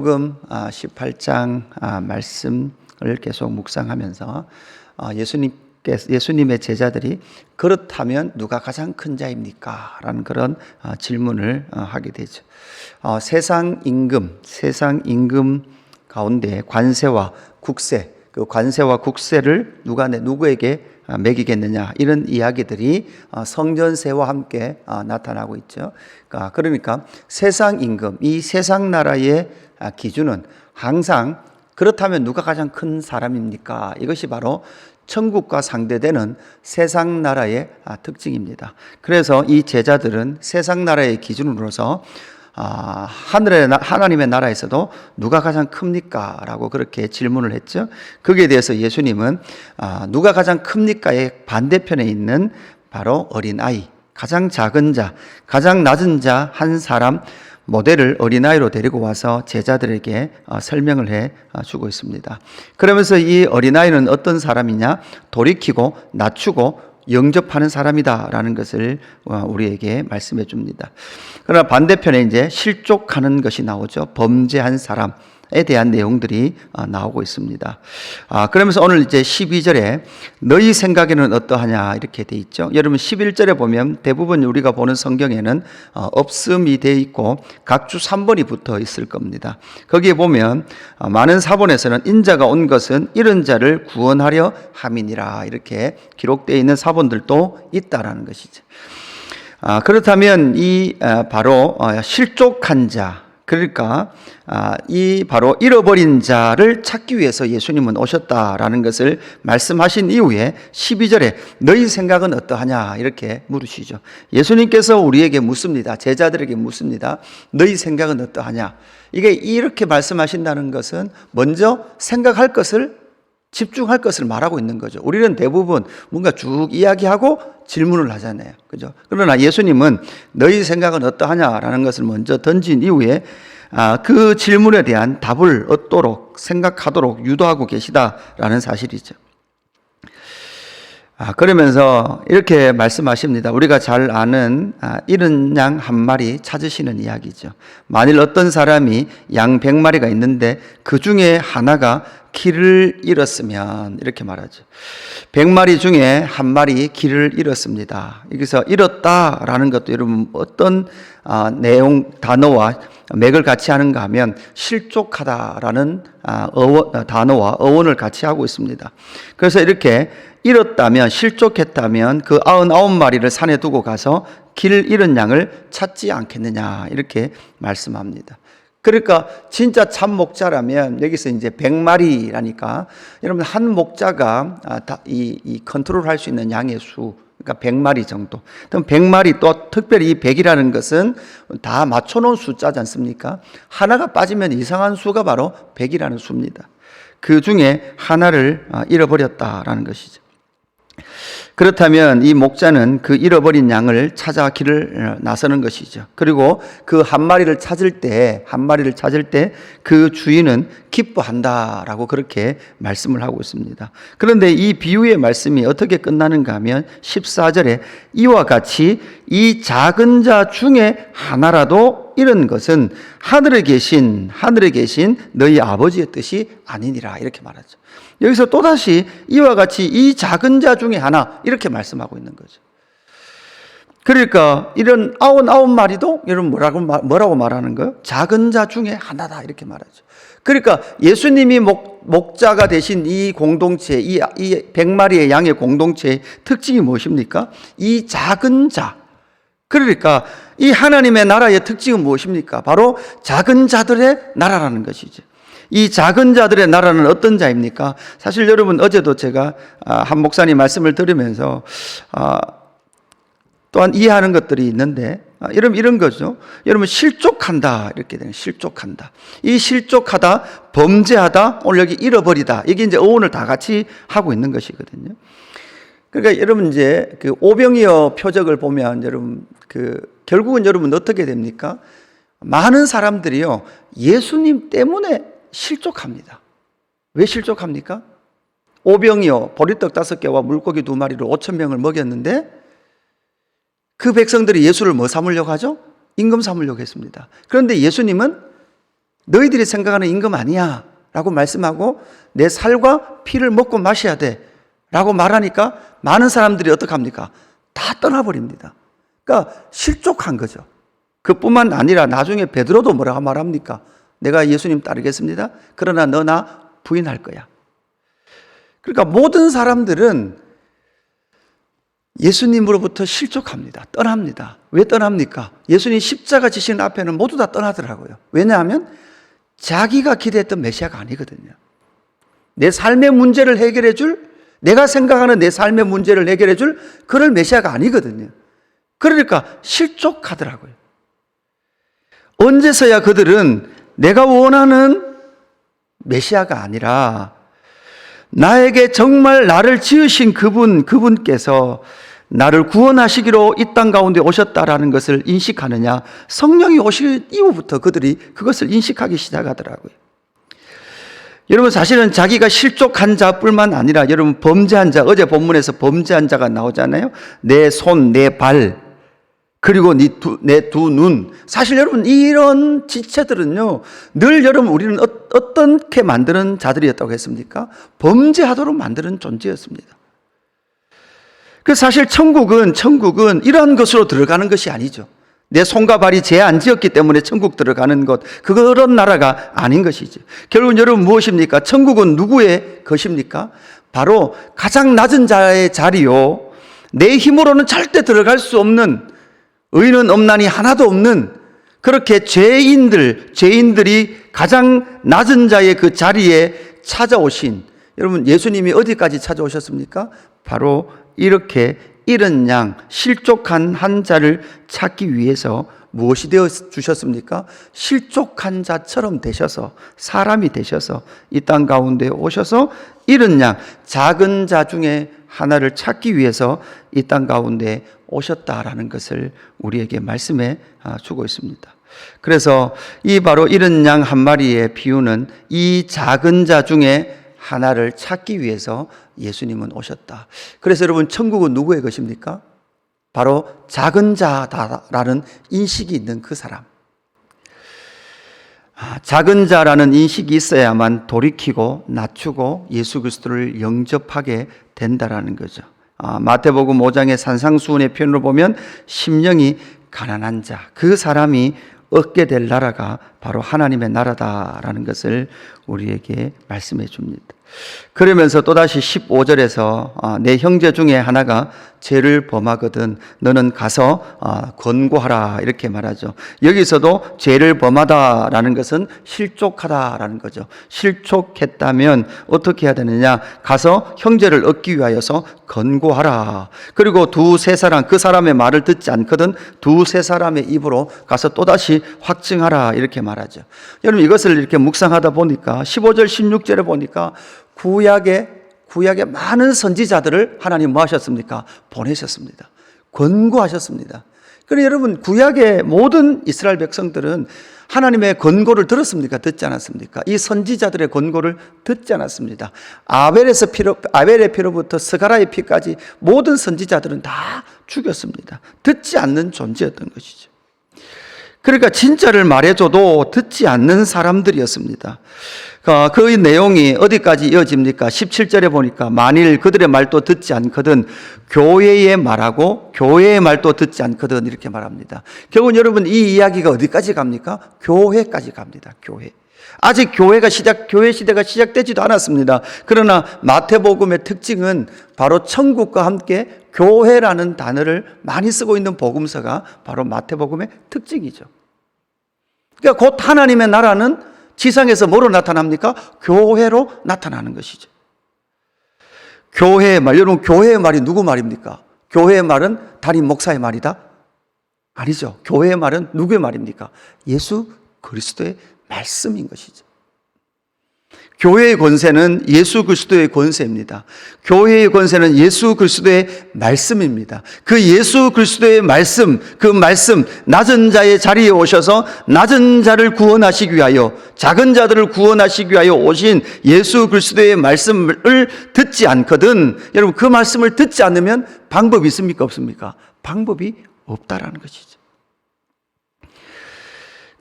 요한복음 18장 말씀을 계속 묵상하면서 예수님의 제자들이 그렇다면 누가 가장 큰 자입니까? 라는 그런 질문을 하게 되죠. 세상 임금 가운데 관세와 국세, 그 관세와 국세를 누구에게 매기겠느냐, 이런 이야기들이 성전세와 함께 나타나고 있죠. 그러니까 세상 임금, 이 세상 나라의 기준은 항상 그렇다면 누가 가장 큰 사람입니까? 이것이 바로 천국과 상대되는 세상 나라의 특징입니다. 그래서 이 제자들은 세상 나라의 기준으로서 하나님의 나라에서도 누가 가장 큽니까? 라고 그렇게 질문을 했죠. 거기에 대해서 예수님은 누가 가장 큽니까의 반대편에 있는 바로 어린아이, 가장 작은 자, 가장 낮은 자 한 사람 모델을 어린아이로 데리고 와서 제자들에게 설명을 해 주고 있습니다. 그러면서 이 어린아이는 어떤 사람이냐? 돌이키고 낮추고 영접하는 사람이다라는 것을 우리에게 말씀해 줍니다. 그러나 반대편에 이제 실족하는 것이 나오죠. 범죄한 사람에 대한 내용들이 나오고 있습니다. 그러면서 오늘 이제 12절에 너희 생각에는 어떠하냐 이렇게 돼 있죠. 여러분 11절에 보면 대부분 우리가 보는 성경에는 없음이 돼 있고 각주 3번이 붙어 있을 겁니다. 거기에 보면 많은 사본에서는 인자가 온 것은 이런 자를 구원하려 함이니라 이렇게 기록되어 있는 사본들도 있다라는 것이죠. 그렇다면 이 바로 실족한 자, 그러니까 이 바로 잃어버린 자를 찾기 위해서 예수님은 오셨다라는 것을 말씀하신 이후에 12절에 너희 생각은 어떠하냐 이렇게 물으시죠. 예수님께서 우리에게 묻습니다. 제자들에게 묻습니다. 너희 생각은 어떠하냐? 이게 이렇게 말씀하신다는 것은 먼저 생각할 것을, 집중할 것을 말하고 있는 거죠. 우리는 대부분 뭔가 쭉 이야기하고 질문을 하잖아요. 그죠? 그러나 예수님은 너희 생각은 어떠하냐라는 것을 먼저 던진 이후에 그 질문에 대한 답을 얻도록 생각하도록 유도하고 계시다라는 사실이죠. 그러면서 이렇게 말씀하십니다. 우리가 잘 아는 잃은 양 한 마리 찾으시는 이야기죠. 만일 어떤 사람이 양 100마리가 있는데 그 중에 하나가 길을 잃었으면, 이렇게 말하죠. 100마리 중에 한 마리 길을 잃었습니다. 여기서 잃었다라는 것도 여러분 어떤 내용, 단어와 맥을 같이 하는가 하면 실족하다라는 단어와 어원을 같이 하고 있습니다. 그래서 이렇게 잃었다면, 실족했다면 그 99마리를 산에 두고 가서 길 잃은 양을 찾지 않겠느냐 이렇게 말씀합니다. 그러니까 진짜 참 목자라면 여기서 이제 100마리라니까 여러분 한 목자가 이 컨트롤 할 수 있는 양의 수, 그러니까 100마리 정도. 그럼 100마리, 또 특별히 이 100이라는 것은 다 맞춰놓은 숫자지 않습니까? 하나가 빠지면 이상한 수가 바로 100이라는 수입니다. 그 중에 하나를 잃어버렸다라는 것이죠. 그렇다면 이 목자는 그 잃어버린 양을 찾아 길을 나서는 것이죠. 그리고 그 한 마리를 찾을 때 그 주인은 기뻐한다라고 그렇게 말씀을 하고 있습니다. 그런데 이 비유의 말씀이 어떻게 끝나는가 하면 14절에 이와 같이 이 작은 자 중에 하나라도 잃은 것은 하늘에 계신 너희 아버지의 뜻이 아니니라 이렇게 말하죠. 여기서 또다시 이와 같이 이 작은 자 중에 하나 이렇게 말씀하고 있는 거죠. 그러니까 이런 99마리도 여러분 뭐라고 말하는 거예요? 작은 자 중에 하나다 이렇게 말하죠. 그러니까 예수님이 목자가 되신 이 공동체, 이 100마리의 양의 공동체의 특징이 무엇입니까? 이 작은 자. 그러니까 이 하나님의 나라의 특징은 무엇입니까? 바로 작은 자들의 나라라는 것이죠. 이 작은 자들의 나라는 어떤 자입니까? 사실 여러분 어제도 제가 한 목사님 말씀을 들으면서 또한 이해하는 것들이 있는데 이런 거죠. 여러분 실족한다 이렇게 되는, 실족한다. 이 실족하다, 범죄하다, 오늘 여기 잃어버리다, 이게 이제 어원을 다 같이 하고 있는 것이거든요. 그러니까 여러분 이제 그 오병이어 표적을 보면 여러분 결국은 여러분 어떻게 됩니까? 많은 사람들이요 예수님 때문에 실족합니다. 왜 실족합니까? 오병이어 보리떡 5개와 물고기 2마리로 5,000명을 먹였는데 그 백성들이 예수를 뭐 삼으려고 하죠? 임금 삼으려고 했습니다. 그런데 예수님은 너희들이 생각하는 임금 아니야 라고 말씀하고 내 살과 피를 먹고 마셔야 돼 라고 말하니까 많은 사람들이 어떡합니까? 다 떠나버립니다. 그러니까 실족한 거죠. 그뿐만 아니라 나중에 베드로도 뭐라고 말합니까? 내가 예수님 따르겠습니다. 그러나 너 나 부인할 거야. 그러니까 모든 사람들은 예수님으로부터 실족합니다. 떠납니다. 왜 떠납니까? 예수님 십자가 지신 앞에는 모두 다 떠나더라고요. 왜냐하면 자기가 기대했던 메시아가 아니거든요. 내 삶의 문제를 해결해 줄, 내가 생각하는 내 삶의 문제를 해결해 줄 그럴 메시아가 아니거든요. 그러니까 실족하더라고요. 언제서야 그들은 내가 원하는 메시아가 아니라 나에게 정말 나를 지으신 그분께서 나를 구원하시기로 이 땅 가운데 오셨다라는 것을 인식하느냐, 성령이 오실 이후부터 그들이 그것을 인식하기 시작하더라고요. 여러분, 사실은 자기가 실족한 자뿐만 아니라 여러분 범죄한 자, 어제 본문에서 범죄한 자가 나오잖아요. 내 손, 내 발, 그리고 내 두 눈. 사실 여러분 이런 지체들은요, 늘 여러분 우리는 어떻게 만드는 자들이었다고 했습니까? 범죄하도록 만드는 존재였습니다. 그 사실 천국은 이러한 것으로 들어가는 것이 아니죠. 내 손과 발이 죄 안 지었기 때문에 천국 들어가는 것, 그런 나라가 아닌 것이죠. 결국은 여러분 무엇입니까? 천국은 누구의 것입니까? 바로 가장 낮은 자의 자리요, 내 힘으로는 절대 들어갈 수 없는, 의는 없나니 하나도 없는 그렇게 죄인들이 가장 낮은 자의 그 자리에 찾아오신, 여러분 예수님이 어디까지 찾아오셨습니까? 바로 이렇게 잃은 양, 실족한 한 자를 찾기 위해서 무엇이 되어 주셨습니까? 실족한 자처럼 되셔서, 사람이 되셔서 이 땅 가운데 오셔서 잃은 양, 작은 자 중에 하나를 찾기 위해서 이 땅 가운데 오셨다라는 것을 우리에게 말씀해 주고 있습니다. 그래서 이 바로 잃은 양 한 마리의 비유는 이 작은 자 중에 하나를 찾기 위해서 예수님은 오셨다. 그래서 여러분 천국은 누구의 것입니까? 바로 작은 자다라는 인식이 있는 그 사람. 작은 자라는 인식이 있어야만 돌이키고 낮추고 예수 그리스도를 영접하게 된다라는 거죠. 마태복음 5장의 산상수훈의 표현으로 보면 심령이 가난한 자, 그 사람이 얻게 될 나라가 바로 하나님의 나라다라는 것을 우리에게 말씀해 줍니다. 그러면서 또다시 15절에서 내 형제 중에 하나가 죄를 범하거든 너는 가서 권고하라 이렇게 말하죠. 여기서도 죄를 범하다라는 것은 실족하다라는 거죠. 실족했다면 어떻게 해야 되느냐? 가서 형제를 얻기 위하여서 권고하라. 그리고 두세 사람, 그 사람의 말을 듣지 않거든 두세 사람의 입으로 가서 또다시 확증하라 이렇게 말하죠. 여러분 이것을 이렇게 묵상하다 보니까 15절 16절에 보니까 구약의 많은 선지자들을 하나님 뭐 하셨습니까? 보내셨습니다. 권고하셨습니다. 그런데 여러분 구약의 모든 이스라엘 백성들은 하나님의 권고를 들었습니까? 듣지 않았습니까? 이 선지자들의 권고를 듣지 않았습니다. 아벨의 피로부터 스가라의 피까지 모든 선지자들은 다 죽였습니다. 듣지 않는 존재였던 것이죠. 그러니까 진짜를 말해줘도 듣지 않는 사람들이었습니다. 그 내용이 어디까지 이어집니까? 17절에 보니까 만일 그들의 말도 듣지 않거든 교회의 말하고 교회의 말도 듣지 않거든 이렇게 말합니다. 결국은 여러분 이 이야기가 어디까지 갑니까? 교회까지 갑니다. 교회. 아직 교회 시대가 시작되지도 않았습니다. 그러나 마태복음의 특징은 바로 천국과 함께 교회라는 단어를 많이 쓰고 있는 복음서가 바로 마태복음의 특징이죠. 그러니까 곧 하나님의 나라는 지상에서 뭐로 나타납니까? 교회로 나타나는 것이죠. 교회의 말, 여러분 교회의 말이 누구 말입니까? 교회의 말은 담임 목사의 말이다? 아니죠. 교회의 말은 누구의 말입니까? 예수 그리스도의 말씀인 것이죠. 교회의 권세는 예수 그리스도의 권세입니다. 교회의 권세는 예수 그리스도의 말씀입니다. 그 예수 그리스도의 말씀, 그 말씀, 낮은 자의 자리에 오셔서 낮은 자를 구원하시기 위하여, 작은 자들을 구원하시기 위하여 오신 예수 그리스도의 말씀을 듣지 않거든, 여러분 그 말씀을 듣지 않으면 방법이 있습니까? 없습니까? 방법이 없다라는 것이죠.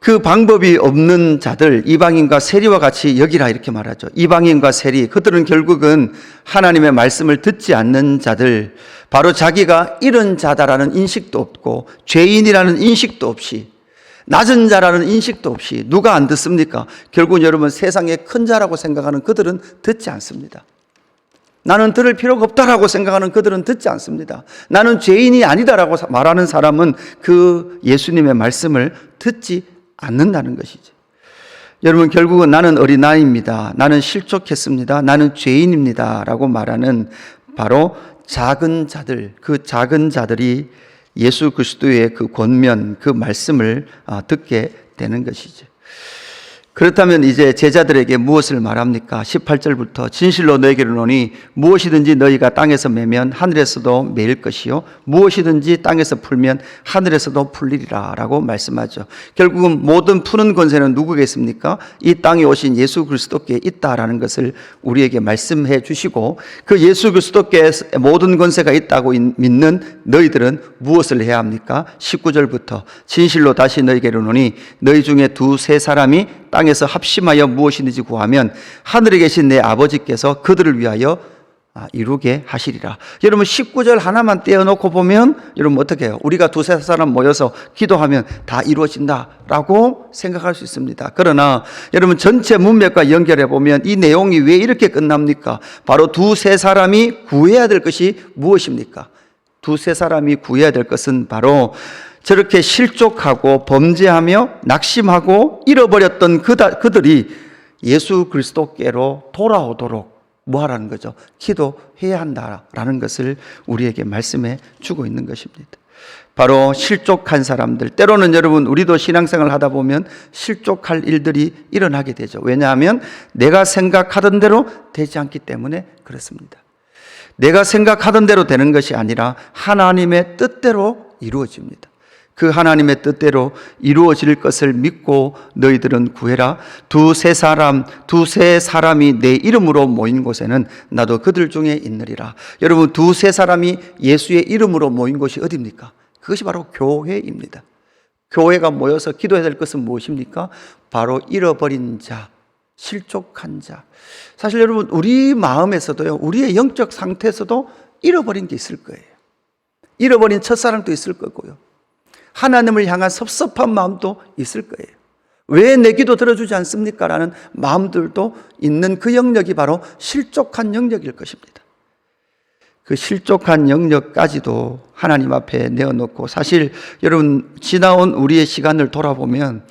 그 방법이 없는 자들, 이방인과 세리와 같이 여기라 이렇게 말하죠. 이방인과 세리, 그들은 결국은 하나님의 말씀을 듣지 않는 자들, 바로 자기가 이런 자다라는 인식도 없고 죄인이라는 인식도 없이 낮은 자라는 인식도 없이 누가 안 듣습니까? 결국은 여러분 세상의 큰 자라고 생각하는 그들은 듣지 않습니다. 나는 들을 필요가 없다라고 생각하는 그들은 듣지 않습니다. 나는 죄인이 아니다라고 말하는 사람은 그 예수님의 말씀을 듣지 않는다는 것이죠. 여러분 결국은 나는 어린아이입니다. 나는 실족했습니다. 나는 죄인입니다. 라고 말하는 바로 작은 자들, 그 작은 자들이 예수 그리스도의 그 권면, 그 말씀을 듣게 되는 것이죠. 그렇다면 이제 제자들에게 무엇을 말합니까? 18절부터 진실로 너에게 이르노니 무엇이든지 너희가 땅에서 매면 하늘에서도 매일 것이요 무엇이든지 땅에서 풀면 하늘에서도 풀리리라 라고 말씀하죠. 결국은 모든 푸는 권세는 누구에게 있습니까? 이 땅에 오신 예수 그리스도께 있다라는 것을 우리에게 말씀해 주시고 그 예수 그리스도께 모든 권세가 있다고 믿는 너희들은 무엇을 해야 합니까? 19절부터 진실로 다시 너희에게 이르노니 너희 중에 두세 사람이 땅에서 합심하여 무엇이든지 구하면 하늘에 계신 내 아버지께서 그들을 위하여 이루게 하시리라. 여러분 19절 하나만 떼어놓고 보면 여러분 어떻게 해요? 우리가 두세 사람 모여서 기도하면 다 이루어진다라고 생각할 수 있습니다. 그러나 여러분 전체 문맥과 연결해 보면 이 내용이 왜 이렇게 끝납니까? 바로 두세 사람이 구해야 될 것이 무엇입니까? 두세 사람이 구해야 될 것은 바로 저렇게 실족하고 범죄하며 낙심하고 잃어버렸던 그들이 예수 그리스도께로 돌아오도록 뭐 하라는 거죠? 기도해야 한다라는 것을 우리에게 말씀해 주고 있는 것입니다. 바로 실족한 사람들, 때로는 여러분 우리도 신앙생활 하다 보면 실족할 일들이 일어나게 되죠. 왜냐하면 내가 생각하던 대로 되지 않기 때문에 그렇습니다. 내가 생각하던 대로 되는 것이 아니라 하나님의 뜻대로 이루어집니다. 그 하나님의 뜻대로 이루어질 것을 믿고 너희들은 구해라. 두세 사람이 내 이름으로 모인 곳에는 나도 그들 중에 있느리라. 여러분 두세 사람이 예수의 이름으로 모인 곳이 어디입니까? 그것이 바로 교회입니다. 교회가 모여서 기도해야 될 것은 무엇입니까? 바로 잃어버린 자, 실족한 자. 사실 여러분 우리 마음에서도요, 우리의 영적 상태에서도 잃어버린 게 있을 거예요. 잃어버린 첫사랑도 있을 거고요. 하나님을 향한 섭섭한 마음도 있을 거예요. 왜 내 기도 들어주지 않습니까? 라는 마음들도 있는 그 영역이 바로 실족한 영역일 것입니다. 그 실족한 영역까지도 하나님 앞에 내어놓고 사실 여러분 지나온 우리의 시간을 돌아보면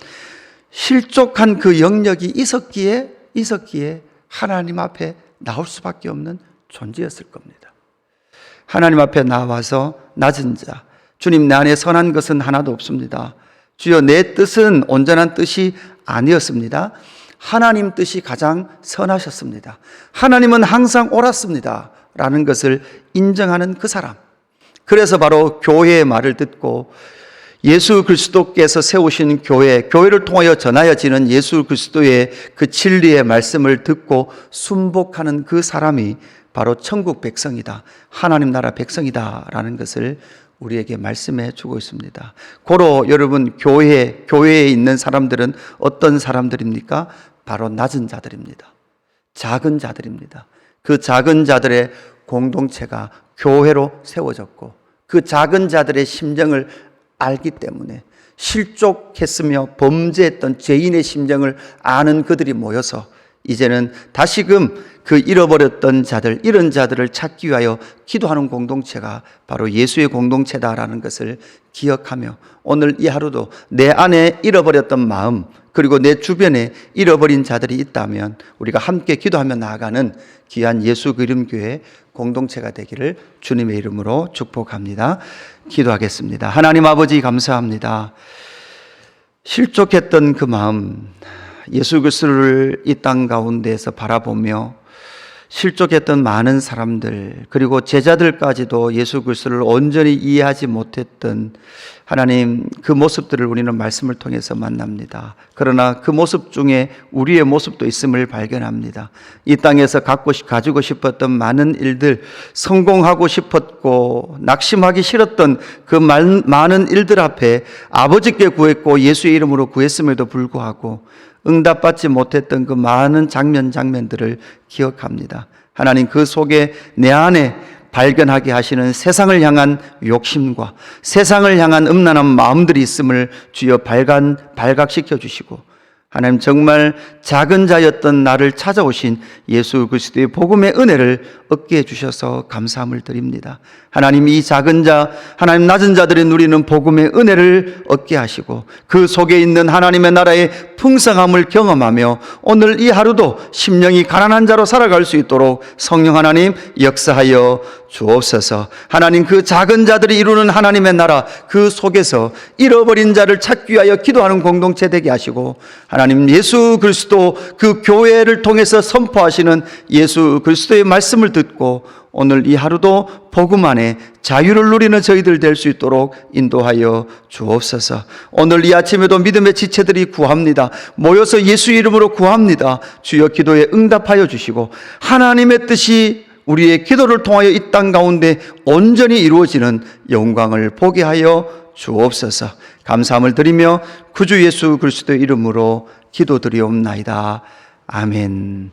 실족한 그 영역이 있었기에 하나님 앞에 나올 수밖에 없는 존재였을 겁니다. 하나님 앞에 나와서 낮은 자, 주님 내 안에 선한 것은 하나도 없습니다. 주여 내 뜻은 온전한 뜻이 아니었습니다. 하나님 뜻이 가장 선하셨습니다. 하나님은 항상 옳았습니다. 라는 것을 인정하는 그 사람. 그래서 바로 교회의 말을 듣고 예수 그리스도께서 세우신 교회를 통하여 전하여지는 예수 그리스도의 그 진리의 말씀을 듣고 순복하는 그 사람이 바로 천국 백성이다. 하나님 나라 백성이다. 라는 것을 우리에게 말씀해 주고 있습니다. 고로 여러분 교회에 있는 사람들은 어떤 사람들입니까? 바로 낮은 자들입니다. 작은 자들입니다. 그 작은 자들의 공동체가 교회로 세워졌고 그 작은 자들의 심정을 알기 때문에 실족했으며 범죄했던 죄인의 심정을 아는 그들이 모여서 이제는 다시금 그 잃어버렸던 자들, 이런 자들을 찾기 위하여 기도하는 공동체가 바로 예수의 공동체다라는 것을 기억하며 오늘 이 하루도 내 안에 잃어버렸던 마음 그리고 내 주변에 잃어버린 자들이 있다면 우리가 함께 기도하며 나아가는 귀한 예수 그림교회 공동체가 되기를 주님의 이름으로 축복합니다. 기도하겠습니다. 하나님 아버지 감사합니다. 실족했던 그 마음 예수 그리스도를 이 땅 가운데에서 바라보며 실족했던 많은 사람들, 그리고 제자들까지도 예수 그리스도를 온전히 이해하지 못했던 하나님, 그 모습들을 우리는 말씀을 통해서 만납니다. 그러나 그 모습 중에 우리의 모습도 있음을 발견합니다. 이 땅에서 가지고 싶었던 많은 일들, 성공하고 싶었고 낙심하기 싫었던 그 많은 일들 앞에 아버지께 구했고 예수의 이름으로 구했음에도 불구하고 응답받지 못했던 그 많은 장면들을 기억합니다. 하나님, 그 속에 내 안에 발견하게 하시는 세상을 향한 욕심과 세상을 향한 음란한 마음들이 있음을 주여 발각시켜 주시고, 하나님, 정말 작은 자였던 나를 찾아오신 예수 그리스도의 복음의 은혜를 얻게 해주셔서 감사함을 드립니다. 하나님, 이 작은 자, 하나님 낮은 자들이 누리는 복음의 은혜를 얻게 하시고 그 속에 있는 하나님의 나라의 풍성함을 경험하며 오늘 이 하루도 심령이 가난한 자로 살아갈 수 있도록 성령 하나님 역사하여 주옵소서. 하나님, 그 작은 자들이 이루는 하나님의 나라, 그 속에서 잃어버린 자를 찾기 위하여 기도하는 공동체 되게 하시고, 하나님, 예수 그리스도 그 교회를 통해서 선포하시는 예수 그리스도의 말씀을 듣고 오늘 이 하루도 복음 안에 자유를 누리는 저희들 될 수 있도록 인도하여 주옵소서. 오늘 이 아침에도 믿음의 지체들이 구합니다. 모여서 예수 이름으로 구합니다. 주여, 기도에 응답하여 주시고 하나님의 뜻이 우리의 기도를 통하여 이 땅 가운데 온전히 이루어지는 영광을 보게 하여 주옵소서. 감사함을 드리며 구주 예수 그리스도의 이름으로 기도드리옵나이다. 아멘.